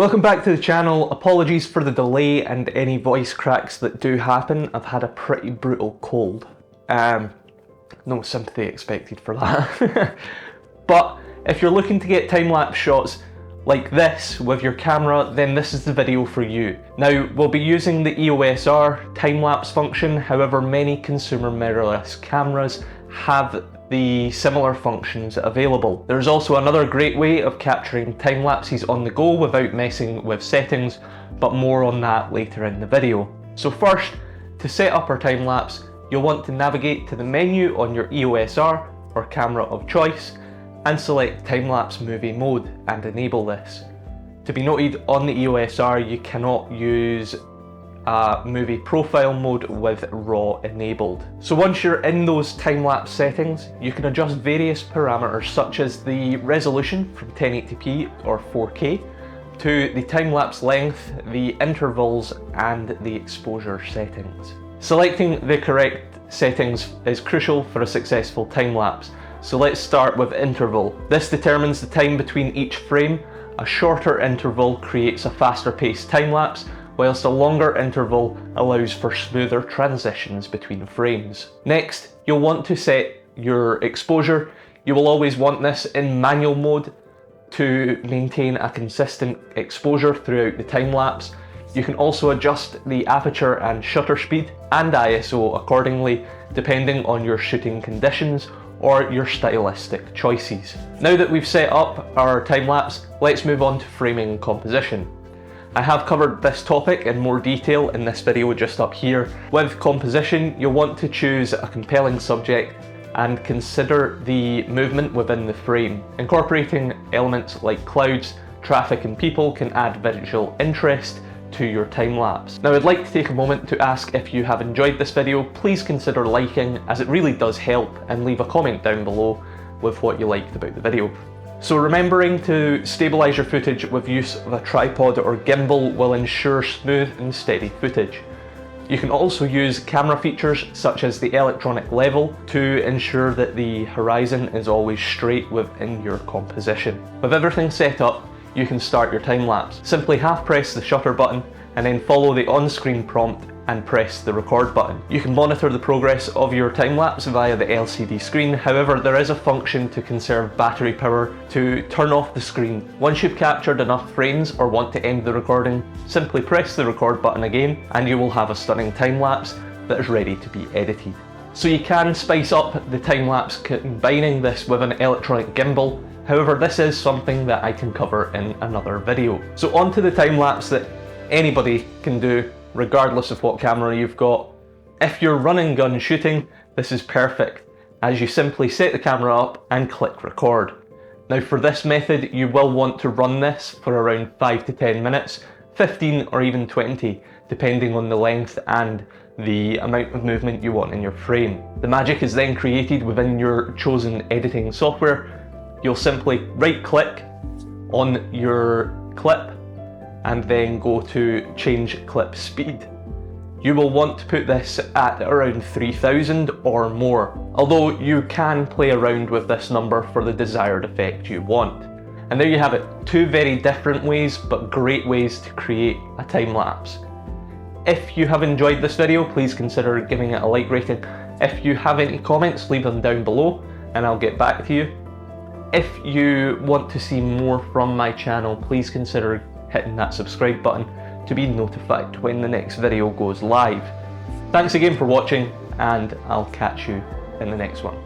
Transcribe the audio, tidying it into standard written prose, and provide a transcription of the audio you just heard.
Welcome back to the channel. Apologies for the delay and any voice cracks that do happen. I've had a pretty brutal cold. No sympathy expected for that. But if you're looking to get time-lapse shots like this with your camera, then this is the video for you. Now, we'll be using the EOS R time-lapse function, however many consumer mirrorless cameras have the similar functions available. There's also another great way of capturing time lapses on the go without messing with settings, but more on that later in the video. So first, to set up our time lapse, you'll want to navigate to the menu on your EOS R or camera of choice and select time-lapse movie mode and enable this. To be noted, on the EOS R you cannot use movie profile mode with RAW enabled. So once you're in those time-lapse settings, you can adjust various parameters such as the resolution from 1080p or 4K to the time-lapse length, the intervals and the exposure settings. Selecting the correct settings is crucial for a successful time-lapse. So let's start with interval. This determines the time between each frame. A shorter interval creates a faster paced time-lapse, whilst a longer interval allows for smoother transitions between frames. Next, you'll want to set your exposure. You will always want this in manual mode to maintain a consistent exposure throughout the time lapse. You can also adjust the aperture and shutter speed and ISO accordingly, depending on your shooting conditions or your stylistic choices. Now that we've set up our time lapse, let's move on to framing and composition. I have covered this topic in more detail in this video just up here. With composition, you'll want to choose a compelling subject and consider the movement within the frame. Incorporating elements like clouds, traffic and people can add visual interest to your time lapse. Now I'd like to take a moment to ask if you have enjoyed this video, please consider liking as it really does help, and leave a comment down below with what you liked about the video. So remembering to stabilise your footage with use of a tripod or gimbal will ensure smooth and steady footage. You can also use camera features such as the electronic level to ensure that the horizon is always straight within your composition. With everything set up, you can start your time lapse. Simply half press the shutter button and then follow the on-screen prompt and press the record button. You can monitor the progress of your time lapse via the LCD screen, however there is a function to conserve battery power to turn off the screen. Once you've captured enough frames or want to end the recording, simply press the record button again and you will have a stunning time lapse that is ready to be edited. So you can spice up the time lapse combining this with an electronic gimbal, however this is something that I can cover in another video. So on to the time lapse that anybody can do regardless of what camera you've got. If you're run and gun shooting, this is perfect, as you simply set the camera up and click record. Now for this method, you will want to run this for around 5 to 10 minutes, 15 or even 20, depending on the length and the amount of movement you want in your frame. The magic is then created within your chosen editing software. You'll simply right click on your clip and then go to change clip speed. You will want to put this at around 3000 or more, although you can play around with this number for the desired effect you want. And there you have it, two very different ways but great ways to create a time lapse. If you have enjoyed this video, please consider giving it a like rating. If you have any comments, leave them down below and I'll get back to you. If you want to see more from my channel, please consider hitting that subscribe button to be notified when the next video goes live. Thanks again for watching and I'll catch you in the next one.